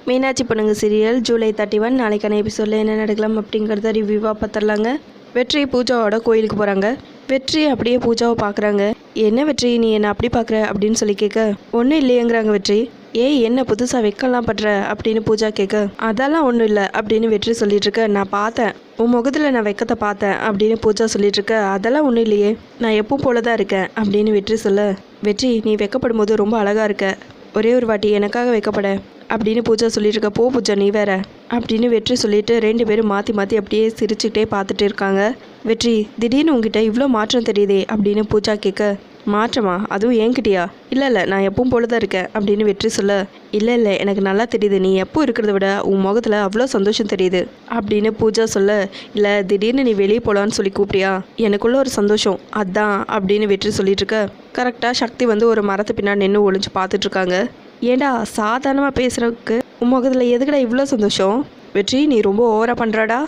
மீனாட்சி பொண்ணுங்க சீரியல் ஜூலை 31 நாளைக்கான எபிசோடில் என்ன நடக்கலாம் அப்படிங்கிறத ரிவ்யூவாக பார்த்துடலாங்க. வெற்றி பூஜாவோட கோயிலுக்கு போகிறாங்க. வெற்றி அப்படியே பூஜாவை பார்க்குறாங்க. என்ன வெற்றி நீ என்ன அப்படி பார்க்குற அப்படின்னு சொல்லி கேட்க, ஒன்றும் இல்லையேங்கிறாங்க வெற்றி. ஏய் என்ன புதுசாக வெக்கலாம் படுற அப்படின்னு பூஜா கேட்க, அதெல்லாம் ஒன்றும் இல்லை அப்படின்னு வெற்றி சொல்லிட்டு இருக்க. நான் பார்த்தேன் உன் முகத்தில் நான் வெக்கத்தை பார்த்தேன் அப்படின்னு பூஜா சொல்லிட்டு இருக்க. அதெல்லாம் ஒன்றும் இல்லையே, நான் எப்பவும் போல தான் இருக்கேன் அப்படின்னு வெற்றி சொல்ல, வெற்றி நீ வெக்கப்படும் போது ரொம்ப அழகாக இருக்க, ஒரே ஒரு வாட்டி எனக்காக வைக்கப்பட அப்படின்னு பூஜா சொல்லிட்டு இருக்க. போ பூஜா நீ வேற அப்படின்னு வெற்றி சொல்லிட்டு ரெண்டு பேரும் மாற்றி மாற்றி அப்படியே சிரிச்சுக்கிட்டே பார்த்துட்டு இருக்காங்க. வெற்றி திடீர்னு உங்ககிட்ட இவ்வளோ மாற்றம் தெரியுதே அப்படின்னு பூஜா கேட்க, மாற்றமா அதுவும் என்கிட்டயா? இல்லை நான் எப்பவும் போலதான் இருக்கேன் அப்படின்னு வெற்றி சொல்ல, இல்லை எனக்கு நல்லா தெரியுது, நீ எப்போ இருக்கிறத விட உன் முகத்தில் அவ்வளோ சந்தோஷம் தெரியுது அப்படின்னு பூஜா சொல்ல, இல்லை திடீர்னு நீ வெளியே போகலான்னு சொல்லி கூப்பிட்டியா, எனக்குள்ள ஒரு சந்தோஷம் அதான் அப்படின்னு வெற்றி சொல்லிட்டு இருக்க. கரெக்டாக சக்தி வந்து ஒரு மரத்து பின்னாடி நின்று ஒளிஞ்சு பார்த்துட்டு இருக்காங்க. ஏண்டா சாதாரணமாக பேசுகிறதுக்கு உன் முகத்தில் எதுக்கடா இவ்வளோ சந்தோஷம்? வெற்றி நீ ரொம்ப ஓவராக பண்ணுறாடா,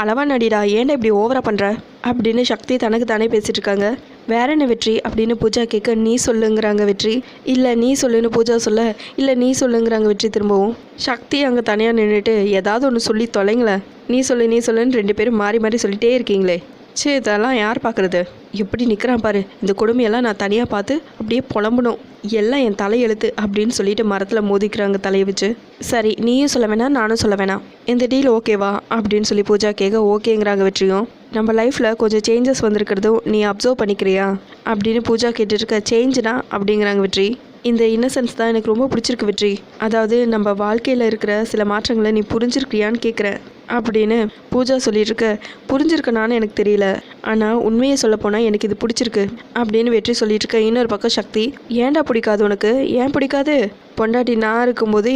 அளவா நடிடா, ஏன்டா இப்படி ஓவராக பண்ணுற அப்படின்னு சக்தி தனக்கு தானே பேசிகிட்டு இருக்காங்க. வேற என்ன வெற்றி அப்படின்னு பூஜா கேட்க, நீ சொல்லுங்கிறாங்க வெற்றி. இல்லை நீ சொல்லுன்னு பூஜா சொல்ல, இல்லை நீ சொல்லுங்கிறாங்க வெற்றி திரும்பவும். சக்தி அங்கே தனியாக நின்றுட்டு ஏதாவது ஒன்று சொல்லி தொலைங்களேன், நீ சொல்லுன்னு ரெண்டு பேரும் மாறி மாறி சொல்லிகிட்டே இருக்கீங்களே, சரி இதெல்லாம் யார் பார்க்குறது? எப்படி நிற்கிறான் பாரு, இந்த கொடுமையெல்லாம் நான் தனியாக பார்த்து அப்படியே புலம்பணும், எல்லாம் என் தலையெழுத்து அப்படின்னு சொல்லிட்டு மரத்தில் மோதிக்கிறாங்க தலையை வச்சு. சரி நீயும் சொல்ல வேணாம் நானும் சொல்ல வேணாம், இந்த டீல் ஓகேவா அப்படின்னு சொல்லி பூஜா கேட்க, ஓகேங்கிறாங்க வெற்றியும். நம்ம லைஃப்பில் கொஞ்சம் சேஞ்சஸ் வந்திருக்கிறதும் நீ அப்சர்வ் பண்ணிக்கிறியா அப்படின்னு பூஜா கேட்டுருக்க. சேஞ்சுனா அப்படிங்கிறாங்க வெற்றி. இந்த இன்னசென்ஸ் தான் எனக்கு ரொம்ப பிடிச்சிருக்கு வெற்றி, அதாவது நம்ம வாழ்க்கையில் இருக்கிற சில மாற்றங்களை நீ புரிஞ்சிருக்கிறியான்னு கேட்குறேன் அப்படின்னு பூஜா சொல்லிட்டுருக்க. புரிஞ்சிருக்கனான்னு எனக்கு தெரியல, ஆனால் உண்மையை சொல்லப்போனால் எனக்கு இது பிடிச்சிருக்கு அப்படின்னு வெற்றி சொல்லிட்டுருக்க. இன்னொரு பக்கம் சக்தி, ஏன்டா பிடிக்காது உனக்கு, ஏன் பிடிக்காது? பொண்டாட்டி நான் இருக்கும்போது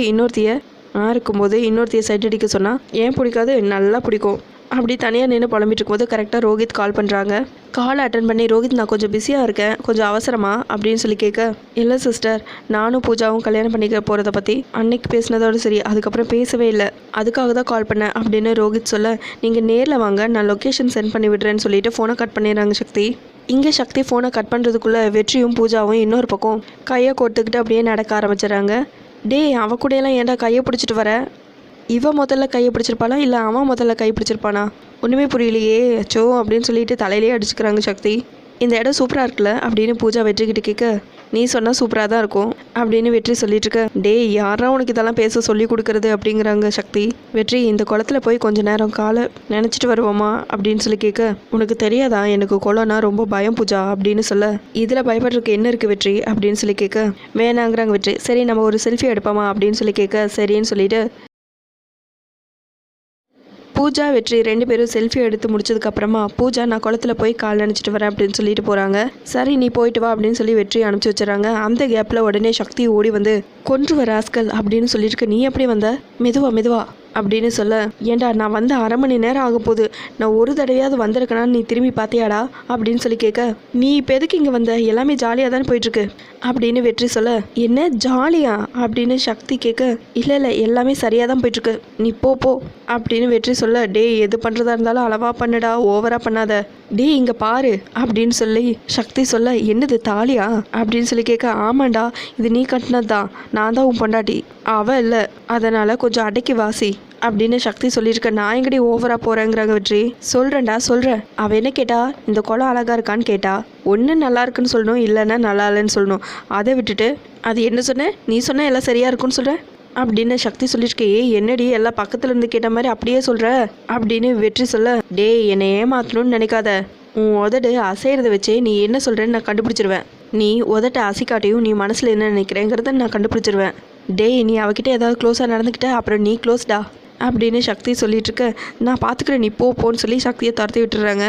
இன்னொருத்தைய சைட் அடிக்க சொன்னால் ஏன் பிடிக்காது? நல்லா பிடிக்கும் அப்படி தனியாக நின்று புலம்பிட்டு இருக்கும்போது கரெக்டாக ரோஹித் கால் பண்ணுறாங்க. கால் அட்டன் பண்ணி, ரோஹித் நான் கொஞ்சம் பிஸியாக இருக்கேன், கொஞ்சம் அவசரமா அப்படின்னு சொல்லி கேட்க, இல்லை சிஸ்டர் நானும் பூஜாவும் கல்யாணம் பண்ணிக்க போகிறத பற்றி அன்னைக்கு பேசினதோடு சரி, அதுக்கப்புறம் பேசவே இல்லை, அதுக்காக தான் கால் பண்ணேன் அப்படின்னு ரோஹித் சொல்ல, நீங்கள் நேரில் வாங்க நான் லொக்கேஷன் சென்ட் பண்ணி விடுறேன்னு சொல்லிட்டு ஃபோனை கட் பண்ணிடுறாங்க சக்தி. இங்கே சக்தி ஃபோனை கட் பண்ணுறதுக்குள்ளே வெற்றியும் பூஜாவும் இன்னொரு பக்கம் கையை கொடுத்துக்கிட்டு அப்படியே நடக்க ஆரம்பிச்சிடறாங்க. டே அவ கூடையெல்லாம் ஏன்டா கையை பிடிச்சிட்டு வர, இவ முதல்ல கையை பிடிச்சிருப்பாளா இல்லை அவன் முதல்ல கை பிடிச்சிருப்பானா ஒன்றுமே புரியலையே அச்சோ அப்படின்னு சொல்லிட்டு தலையிலே அடிச்சுக்கிறாங்க சக்தி. இந்த இடம் சூப்பராக இருக்குல்ல அப்படின்னு பூஜா வெற்றிக்கிட்டு கேட்க, நீ சொன்னால் சூப்பராக தான் இருக்கும் அப்படின்னு வெற்றி சொல்லிட்டு இருக்க. டே யாரா உனக்கு இதெல்லாம் பேச சொல்லி கொடுக்குறது அப்படிங்கிறாங்க சக்தி. வெற்றி இந்த குளத்துல போய் கொஞ்ச நேரம் காலை நினச்சிட்டு வருவோமா அப்படின்னு சொல்லி கேட்க, உனக்கு தெரியாதா எனக்கு குளம்னா ரொம்ப பயம் பூஜா அப்படின்னு சொல்ல, இதில் பயப்படுறதுக்கு என்ன இருக்குது வெற்றி அப்படின்னு சொல்லி கேட்க, வேணாங்கிறாங்க வெற்றி. சரி நம்ம ஒரு செல்ஃபி எடுப்போமா அப்படின்னு சொல்லி கேட்க, சரின்னு சொல்லிட்டு பூஜா வெற்றி ரெண்டு பேரும் செல்ஃபி எடுத்து முடிச்சதுக்கப்புறமா பூஜா நான் குளத்தில் போய் கால் நினச்சிட்டு வரேன் அப்படின்னு சொல்லிட்டு போகிறாங்க. சரி நீ போயிட்டு வா அப்படின்னு சொல்லி வெற்றி அனுப்பிச்சி வச்சுறாங்க. அந்த கேப்பில் உடனே சக்தி ஓடி வந்து, கொன்று வர ஆஸ்கல் அப்படின்னு சொல்லிட்டு, நீ எப்படி வந்த, மெதுவா அப்படின்னு சொல்ல, ஏண்டா நான் வந்து 1/2 மணி நேரம் ஆக போகுது, நான் ஒரு தடவையாவது வந்திருக்கனான்னு நீ திரும்பி பார்த்தியாடா அப்படின்னு சொல்லி கேட்க, நீ இப்போ எதுக்கு இங்கே வந்த, எல்லாமே ஜாலியாக தானே போயிட்டுருக்கு அப்படின்னு வெற்றி சொல்ல, என்ன ஜாலியா அப்படின்னு சக்தி கேட்க, இல்லை எல்லாமே சரியாக தான் போயிட்டுருக்கு, நீ போ அப்படின்னு வெற்றி சொல்ல, டே எது பண்ணுறதா இருந்தாலும் அளவா பண்ணுடா, ஓவராக பண்ணாத, டே இங்கே பாரு அப்படின்னு சொல்லி சக்தி சொல்ல, என்னது தாலியா அப்படின்னு சொல்லி கேட்க, ஆமாண்டா இது நீ கட்டினது தான், நான் தான் உன் பொண்டாட்டி, அவ இல்லை, அதனால் கொஞ்சம் அடக்கி வாசி அப்படின்னு சக்தி சொல்லியிருக்க. நான் எங்கடி ஓவராக போகிறேங்கிறாங்க வெற்றி. சொல்கிறேன் அவள் என்ன கேட்டா, இந்த குளம் அழகாக இருக்கான்னு கேட்டா, ஒன்று நல்லா இருக்குன்னு சொல்லணும், இல்லைன்னா நல்லா இல்லைன்னு சொல்லணும், அதை விட்டுட்டு அது என்ன சொன்ன, நீ சொன்ன எல்லாம் சரியாக இருக்குன்னு சொல்கிறேன் அப்படின்னு சக்தி சொல்லியிருக்கே. என்னடி எல்லாம் பக்கத்துல இருந்து கேட்ட மாதிரி அப்படியே சொல்கிற அப்படின்னு வெற்றி சொல்ல, டே என்னை ஏமாத்தணும்னு நினைக்காத, உன் உதடு அசைகிறத வச்சே நீ என்ன சொல்கிறேன்னு நான் கண்டுபிடிச்சிருவேன், நீ உதட்ட அசைக்காட்டையும் நீ மனசில் என்ன நினைக்கிறேங்கிறத நான் கண்டுபிடிச்சிருவேன், டே நீ அவகிட்ட ஏதாவது க்ளோஸாக நடந்துக்கிட்ட அப்புறம் நீ க்ளோஸ்டா அப்படின்னு சக்தி சொல்லிட்டு இருக்க. நான் பார்த்துக்கிறேன் நீ போன்னு சொல்லி சக்தியை துரத்தி விட்டுறாங்க.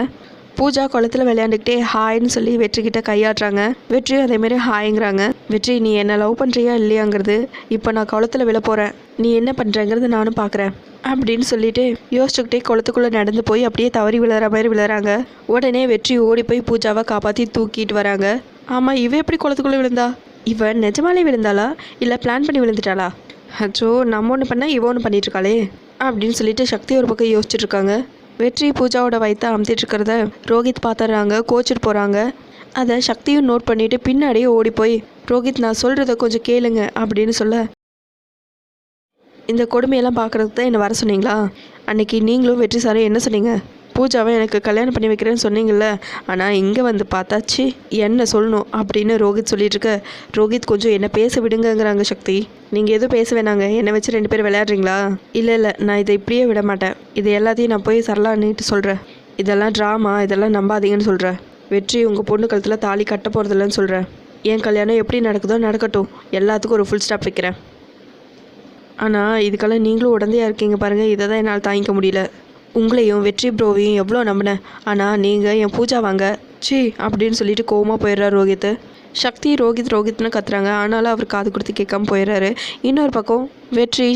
பூஜா குளத்தில் விளையாண்டுக்கிட்டே ஹாய்ன்னு சொல்லி வெற்றிக்கிட்ட கையாட்டுறாங்க. வெற்றியும் அதேமாரி ஹாய்ங்கிறாங்க. வெற்றி நீ என்ன லவ் பண்ணுறியா இல்லையாங்கிறது இப்போ நான் குளத்தில் விழ போகிறேன், நீ என்ன பண்ணுறங்கிறது நானும் பார்க்குறேன் அப்படின்னு சொல்லிட்டு யோசிச்சுக்கிட்டே குளத்துக்குள்ளே நடந்து போய் அப்படியே தவறி விழுற மாதிரி விழுறாங்க. உடனே வெற்றி ஓடி போய் பூஜாவை காப்பாற்றி தூக்கிட்டு வராங்க. ஆமாம் இவ எப்படி குளத்துக்குள்ளே விழுந்தா, இவன் நிஜமாலே விழுந்தாளா இல்லை பிளான் பண்ணி விழுந்துட்டாளா, அச்சோ நம்ம ஒன்று பண்ணால் இவ ஒன்று பண்ணிகிட்ருக்காளே அப்படின்னு சொல்லிட்டு சக்தி ஒரு பக்கம் யோசிச்சுட்டு இருக்காங்க. வெற்றி பூஜாவோட வயிற்ற அமுத்திட்டு இருக்கிறத ரோஹித் பார்த்துட்றாங்க, கோச்சிட்டு போகிறாங்க. அதை சக்தியும் நோட் பண்ணிவிட்டு பின்னாடியே ஓடி போய், ரோஹித் நான் சொல்கிறத கொஞ்சம் கேளுங்க அப்படின்னு சொல்ல, இந்த கொடுமையெல்லாம் பார்க்குறதுக்கு தான் என்னை வர சொன்னீங்களா? அன்னைக்கு நீங்களும் வெற்றி சாரும் என்ன சொன்னீங்க? பூஜாவை எனக்கு கல்யாணம் பண்ணி வைக்கிறேன்னு சொன்னீங்கல்ல, ஆனால் இங்கே வந்து பார்த்தாச்சு என்ன சொல்லணும் அப்படின்னு ரோஹித் சொல்லிட்டுருக்க. ரோஹித் கொஞ்சம் என்ன பேச விடுங்கங்கிறாங்க சக்தி. நீங்கள் எதுவும் பேச வேணாங்க, என்னை வச்சு 2 பேர் விளையாடுறீங்களா? இல்லை நான் இதை இப்படியே விட மாட்டேன். இது எல்லாத்தையும் நான் போய் சரளான்னுட்டு சொல்கிறேன். இதெல்லாம் ட்ராமா, இதெல்லாம் நம்பாதீங்கன்னு சொல்கிறேன். வெற்றி உங்கள் பொண்ணு கழுத்தில் தாலி கட்ட போகிறதில்லன்னு சொல்கிறேன். என் கல்யாணம் எப்படி நடக்குதோ நடக்கட்டும், எல்லாத்துக்கும் ஒரு ஃபுல் ஸ்டாப் வைக்கிறேன். ஆனால் இதுக்கெல்லாம் நீங்களும் உடந்தையாக இருக்கீங்க பாருங்கள், இதை தான் என்னால் தாங்கிக்க முடியல. உங்களையும் வெற்றி ப்ரோவையும் எவ்வளோ நம்பினேன், ஆனால் நீங்கள் என் பூஜா வாங்க சி அப்படின்னு சொல்லிட்டு கோவமாக போயிடுறாரு ரோஹித். சக்தி ரோஹித்னு கத்துறாங்க, ஆனாலும் அவர் காது கொடுத்து கேட்காம போயிடுறாரு. இன்னொரு பக்கம் வெற்றி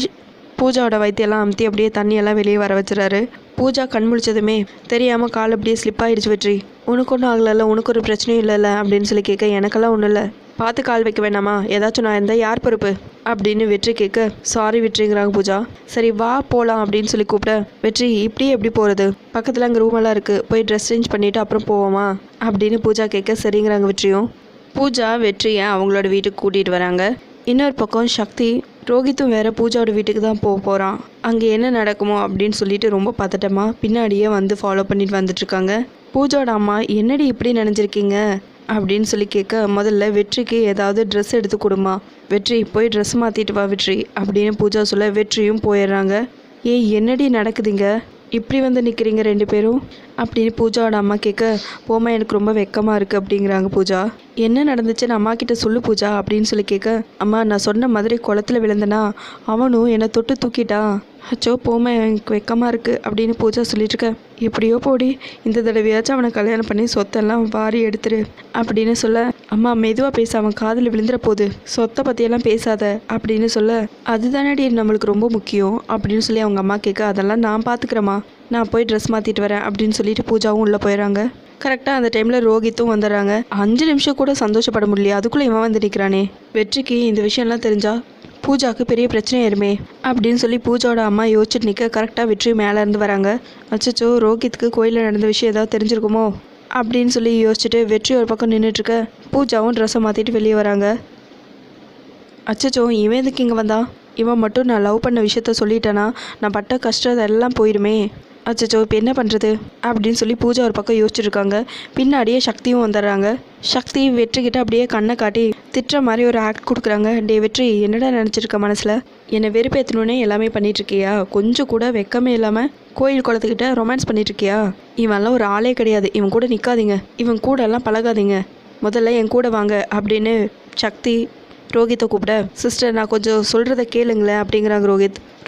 பூஜாவோட வயிற்றையெல்லாம் அமுத்தி அப்படியே தண்ணியெல்லாம் வெளியே வர வச்சுறாரு. பூஜா கண் முழிச்சதுமே தெரியாமல் கால் அப்படியே ஸ்லிப் ஆகிடுச்சு. வெற்றி உனக்கு ஒன்றும் ஆகலைல்ல, உனக்கு ஒரு பிரச்சனையும் இல்லைல்ல அப்படின்னு சொல்லி கேட்க, எனக்கெல்லாம் ஒன்றும் இல்லை, பார்த்து கால் வைக்க வேணாமா, ஏதாச்சும் நான் இருந்தால் யார் பொறுப்பு அப்படின்னு வெற்றி கேட்க, சாரி வெற்றிங்கிறாங்க பூஜா. சரி வா போகலாம் அப்படின்னு சொல்லி கூப்பிட, வெற்றி இப்படியே எப்படி போகிறது, பக்கத்தில் அங்கே ரூமெல்லாம் இருக்குது, போய் ட்ரெஸ் சேஞ்ச் பண்ணிவிட்டு அப்புறம் போவோமா அப்படின்னு பூஜா கேட்க, சரிங்கிறாங்க வெற்றியும். பூஜா வெற்றியை அவங்களோட வீட்டுக்கு கூட்டிகிட்டு வராங்க. இன்னொரு பக்கம் சக்தி ரோஹித்தும் வேற பூஜாவோட வீட்டுக்கு தான் போகிறான். அங்கே என்ன நடக்குமோ அப்படின்னு சொல்லிட்டு ரொம்ப பதட்டமா பின்னாடியே வந்து ஃபாலோ பண்ணிட்டு வந்துட்டுருக்காங்க. பூஜாவோட அம்மா என்னடி இப்படி நினைஞ்சிருக்கீங்க அப்படின்னு சொல்லி கேட்க, முதல்ல வெற்றிக்கு ஏதாவது ட்ரெஸ் எடுத்து கொடுமா, வெற்றி போய் ட்ரெஸ் மாற்றிட்டு வா வெற்றி அப்படின்னு பூஜா சொல்ல, வெற்றியும் போயிடுறாங்க. ஏய் என்னடி நடக்குதுங்க, இப்படி வந்து நிற்கிறீங்க 2 பேரும் அப்படின்னு பூஜாவோட அம்மா கேட்க, போமா எனக்கு ரொம்ப வெக்கமாக இருக்குது அப்படிங்கிறாங்க பூஜா. என்ன நடந்துச்சுன்னு அம்மா கிட்ட சொல்லு பூஜா அப்படின்னு சொல்லி கேட்க, அம்மா நான் சொன்ன மாதிரி குளத்துல விழுந்தனா அவனும் என்னை தொட்டு தூக்கிட்டான், அச்சோ போமா எனக்கு வெக்கமாக இருக்குது அப்படின்னு பூஜா சொல்லிட்டுருக்க. எப்படியோ போடி, இந்த தடவையாச்சும் அவனை கல்யாணம் பண்ணி சொத்தெல்லாம் வாரி எடுத்துரு அப்படின்னு சொல்ல, அம்மா மெதுவாக பேச, அவன் காதில் விழுந்துற போகுது, சொத்தை பற்றியெல்லாம் பேசாத அப்படின்னு சொல்ல, அதுதானடி நம்மளுக்கு ரொம்ப முக்கியம் அப்படின்னு சொல்லி அவங்க அம்மா கேட்க, அதெல்லாம் நான் பார்த்துக்கிறேம்மா, நான் போய் ட்ரெஸ் மாற்றிட்டு வரேன் அப்படின்னு சொல்லிட்டு பூஜாவும் உள்ளே போயிடறாங்க. கரெக்டாக அந்த டைமில் ரோஹித்தும் வந்துடுறாங்க. 5 நிமிஷம் கூட சந்தோஷப்பட முடியல, அதுக்குள்ளே இவன் வந்து நிற்கிறானே. வெற்றிக்கு இந்த விஷயம்லாம் தெரிஞ்சா பூஜாவுக்கு பெரிய பிரச்சனை ஆயிருமே அப்படின்னு சொல்லி பூஜாவோட அம்மா யோசிச்சுட்டு நிற்க, கரெக்டாக வெற்றி மேலேருந்து வராங்க. அச்சச்சோ ரோஹித்துக்கு கோயிலில் நடந்த விஷயம் ஏதாவது தெரிஞ்சிருக்குமோ அப்படின்னு சொல்லி யோசிச்சுட்டு வெற்றி ஒரு பக்கம் நின்றுட்டுருக்க. பூஜாவும் ட்ரெஸ்ஸை மாற்றிட்டு வெளியே வராங்க. அச்சச்சோ இவன் எதுக்கு இங்கே வந்தா, இவன் மட்டும் நான் லவ் பண்ண விஷயத்த சொல்லிட்டேன்னா நான் பட்ட கஷ்டம் எல்லாம் போயிடுமே, அச்சச்சோ இப்போ என்ன பண்ணுறது அப்படின்னு சொல்லி பூஜா ஒரு பக்கம் யோசிச்சுருக்காங்க. பின்னாடியே சக்தியும் வந்துடுறாங்க. சக்தி வெற்றிக்கிட்ட அப்படியே கண்ணை காட்டி திட்டுற மாதிரி ஒரு ஆக்ட் கொடுக்குறாங்க. டே வெற்றி என்னடா நினச்சிருக்க மனசில், என்னை வெறுப்பேற்றணுன்னே எல்லாமே பண்ணிகிட்ருக்கியா, கொஞ்சம் கூட வெக்கமே இல்லாமல் கோயில் குளத்துக்கிட்ட ரொமான்ஸ் பண்ணிகிட்ருக்கியா, இவன்லாம் ஒரு ஆளே கிடையாது, இவன் கூட நிற்காதீங்க, இவன் கூடலாம் பழகாதீங்க, முதல்ல என் கூட வாங்க அப்படின்னு சக்தி ரோஹித்தை கூப்பிட, சிஸ்டர் நான் கொஞ்சம் சொல்கிறத கேளுங்களேன் அப்படிங்கிறாங்க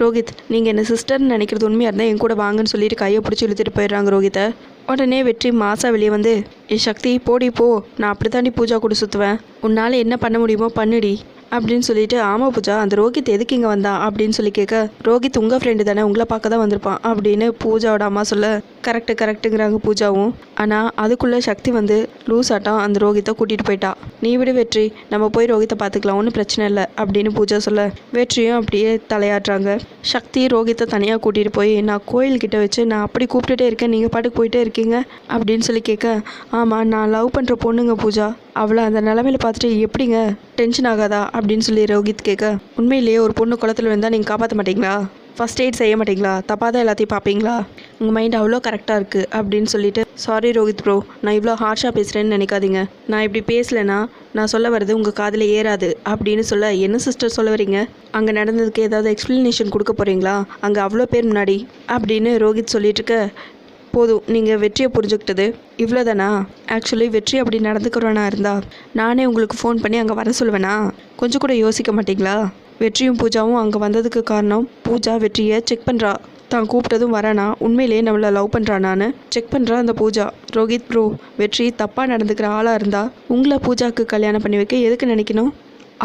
ரோஹித் நீங்கள் என்ன சிஸ்டர்னு நினைக்கிறது உண்மையாக இருந்தால் என் கூட வாங்கன்னு சொல்லிட்டு கையை பிடிச்சி இழுத்துட்டு போயிடுறாங்க ரோஹித்தை. உடனே வெற்றி மாசா வெளியே வந்து, ஏ சக்தி போடி போ, நான் அப்படி தாண்டி பூஜா கூட சுற்றுவேன், உன்னால் என்ன பண்ண முடியுமோ பண்ணுடி அப்படின்னு சொல்லிட்டு, ஆமாம் பூஜா அந்த ரோஹித் எதுக்கு இங்கே வந்தான் அப்படின்னு சொல்லி கேட்க, ரோஹித் உங்கள் ஃப்ரெண்டு தானே, உங்களை பார்க்க தான் வந்திருப்பான் அப்படின்னு பூஜாவோட அம்மா சொல்ல, கரெக்டுங்கிறாங்க பூஜாவும். ஆனால் அதுக்குள்ளே சக்தி வந்து லூஸ் ஆட்டம் அந்த ரோஹித்தை கூட்டிகிட்டு போயிட்டா. நீ விடு வெற்றி, நம்ம போய் ரோஹித்தை பார்த்துக்கலாம், ஒன்றும் பிரச்சனை இல்லை அப்படின்னு பூஜா சொல்ல, வெற்றியும் அப்படியே தலையாட்டுறாங்க. சக்தி ரோஹித்தை தனியாக கூட்டிகிட்டு போய், நான் கோயில்கிட்ட வச்சு நான் அப்படி கூப்பிட்டுட்டே இருக்கேன், நீங்கள் பாட்டுக்கு போயிட்டே இருக்கீங்க அப்படின்னு சொல்லி கேட்க, ஆமாம் நான் லவ் பண்ணுற பொண்ணுங்க பூஜா, அவளை அந்த நிலமையில பார்த்துட்டு எப்படிங்க டென்ஷன் ஆகாதா அப்படின்னு சொல்லி ரோஹித் கேட்க, உண்மையிலேயே ஒரு பொண்ணு குளத்தில் இருந்தால் நீங்கள் காப்பாற்ற மாட்டீங்களா, ஃபஸ்ட் எய்ட் செய்ய மாட்டீங்களா, தப்பாக தான் எல்லாத்தையும் பார்ப்பீங்களா, உங்கள் மைண்ட் அவ்வளோ கரெக்டாக இருக்குது அப்படின்னு சொல்லிட்டு, சாரி ரோஹித் ப்ரோ நான் இவ்வளோ ஹார்ஷாக பேசுகிறேன்னு நினைக்காதீங்க, நான் இப்படி பேசலைன்னா நான் சொல்ல வர்றது உங்கள் காதில் ஏறாது அப்படின்னு சொல்ல, என்ன சிஸ்டர் சொல்ல வரீங்க, அங்கே நடந்ததுக்கு ஏதாவது எக்ஸ்ப்ளனேஷன் கொடுக்க போகிறீங்களா, அங்கே அவ்வளோ பேர் முன்னாடி அப்படின்னு ரோஹித் சொல்லிட்டு இருக்க, போதும் நீங்கள் வெற்றியை புரிஞ்சுக்கிட்டது இவ்வளோதானா, ஆக்சுவலி வெற்றி அப்படி நடந்துக்கிறவனா இருந்தா நானே உங்களுக்கு ஃபோன் பண்ணி அங்கே வர சொல்லுவேனா, கொஞ்சம் கூட யோசிக்க மாட்டிங்களா, வெற்றியும் பூஜாவும் அங்கே வந்ததுக்கு காரணம் பூஜா வெற்றியை செக் பண்ணுறா, தான் கூப்பிட்டதும் வரானா, உண்மையிலேயே நம்மளை லவ் பண்ணுறானான்னு செக் பண்ணுறா அந்த பூஜா. ரோஹித் ப்ரோ வெற்றி தப்பாக நடந்துக்கிற ஆளாக இருந்தா உங்களை பூஜாவுக்கு கல்யாணம் பண்ணி வைக்க எதுக்கு நினைக்கணும்,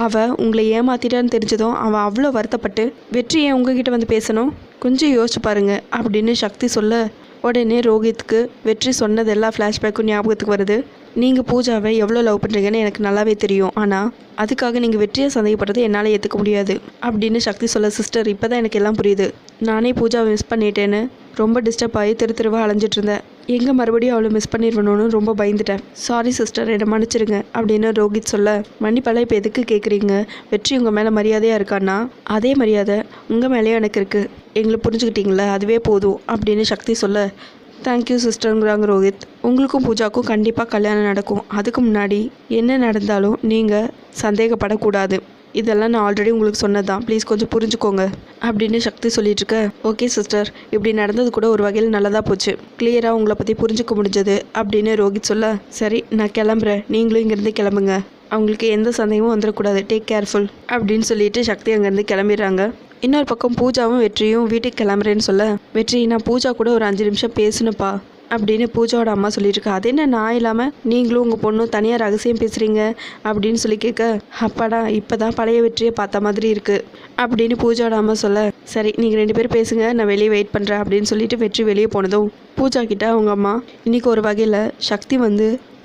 அவள் உங்களை ஏமாத்திட்டான்னு தெரிஞ்சதும் அவள் அவ்வளோ வருத்தப்பட்டு வெற்றி ஏன் உங்ககிட்ட வந்து பேசணும், கொஞ்சம் யோசிச்சு பாருங்க அப்படின்னு சக்தி சொல்ல, உடனே ரோஹித்துக்கு வெற்றி சொன்னது எல்லா ஃப்ளாஷ்பேக்கும் ஞாபகத்துக்கு வருது. நீங்கள் பூஜாவை எவ்வளோ லவ் பண்ணுறீங்கன்னு எனக்கு நல்லாவே தெரியும். ஆனால் அதுக்காக நீங்கள் வெற்றியை சந்தேகப்படுறது என்னால் ஏற்றுக்க முடியாது அப்படின்னு சக்தி சொல்ல, சிஸ்டர் இப்போ தான் எனக்கு எல்லாம் புரியுது. நானே பூஜாவை மிஸ் பண்ணிட்டேன்னு ரொம்ப டிஸ்டர்ப் ஆகி தெருவாக அலைஞ்சிட்டு இருந்தேன். எங்கே மறுபடியும் அவளை மிஸ் பண்ணிடுவேணும்னு ரொம்ப பயந்துட்டேன். சாரி சிஸ்டர், என்னை மன்னிச்சிருங்க அப்படின்னு ரோஹித் சொல்ல, மன்னிப்பெல்லாம் இப்போ எதுக்கு கேட்குறீங்க? வெற்றி உங்கள் மேலே மரியாதையாக இருக்கான்னா அதே மரியாதை உங்கள் மேலேயும் எனக்கு இருக்குது. எங்களை புரிஞ்சுக்கிட்டீங்களா, அதுவே போதும் அப்படின்னு சக்தி சொல்ல, தேங்க்யூ சிஸ்டருங்கிறாங்க ரோஹித். உங்களுக்கும் பூஜாவுக்கும் கண்டிப்பாக கல்யாணம் நடக்கும். அதுக்கு முன்னாடி என்ன நடந்தாலும் நீங்கள் சந்தேகப்படக்கூடாது. இதெல்லாம் நான் ஆல்ரெடி உங்களுக்கு சொன்னதான், ப்ளீஸ் கொஞ்சம் புரிஞ்சுக்கோங்க அப்படின்னு சக்தி சொல்லிட்டு இருக்க, ஓகே சிஸ்டர், இப்படி நடந்தது கூட ஒரு வகையில் நல்லதாக போச்சு. கிளியராக உங்களை பற்றி புரிஞ்சுக்க முடிஞ்சது அப்படின்னு ரோஹித் சொல்ல, சரி நான் கிளம்புறேன், நீங்களும் இங்கேருந்து கிளம்புங்க. அவங்களுக்கு எந்த சந்தேகமும் வந்துடக்கூடாது, டேக் கேர்ஃபுல் அப்படின்னு சொல்லிட்டு சக்தி அங்கேருந்து கிளம்பிடுறாங்க. இன்னொரு பக்கம் பூஜாவும் வெற்றியும் வீட்டுக்கு கிளம்புறேன்னு சொல்ல, வெற்றி நான் பூஜா கூட ஒரு 5 நிமிஷம் பேசணுப்பா அப்படின்னு பூஜாவோட அம்மா சொல்லிட்டு இருக்கா. அது என்ன நான் இல்லாமல் நீங்களும் உங்கள் பொண்ணும் தனியாக ரகசியம் பேசுகிறீங்க அப்படின்னு சொல்லி கேட்க, அப்பாடா இப்போ தான் பழைய வெற்றியை பார்த்த மாதிரி இருக்குது அப்படின்னு பூஜாவோட அம்மா சொல்ல, சரி நீங்கள் 2 பேரும் பேசுங்க, நான் வெளியே வெயிட் பண்ணுறேன் அப்படின்னு சொல்லிட்டு வெற்றி வெளியே போனதும் பூஜா கிட்ட அவங்க அம்மா, இன்றைக்கி ஒரு வகையில் சக்தி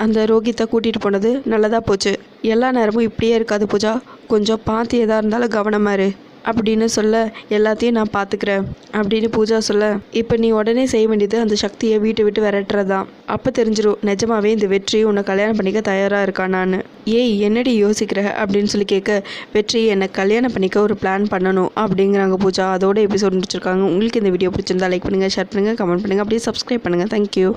அந்த ரோஹித்தை கூட்டிகிட்டு போனது நல்லதாக போச்சு. எல்லா நேரமும் இப்படியே இருக்காது பூஜா, கொஞ்சம் பார்த்து எதாக இருந்தாலும் கவனமாக இரு அப்படின்னு சொல்ல, எல்லாத்தையும் நான் பார்த்துக்கிறேன் அப்படின்னு பூஜா சொல்ல, இப்போ நீ உடனே செய்ய வேண்டியது அந்த சக்தியை வீட்டை விட்டு விரட்டுறது தான். அப்போ தெரிஞ்சிடும் நிஜமாவே இந்த வெற்றி உன்னை கல்யாணம் பண்ணிக்க தயாராக இருக்கானான்னு. ஏய் என்னடி யோசிக்கிற அப்படின்னு சொல்லி கேட்க, வெற்றி என்னை கல்யாணம் பண்ணிக்க ஒரு பிளான் பண்ணணும் அப்படிங்கிறாங்க பூஜா. அதோட எபிசோட் முடிச்சிருக்காங்க. உங்களுக்கு இந்த வீடியோ பிடிச்சிருந்தா லைக் பண்ணுங்கள், ஷேர் பண்ணுங்கள், கமெண்ட் பண்ணுங்கள், அப்படியே சப்ஸ்கிரைப் பண்ணுங்கள். தேங்க்யூ.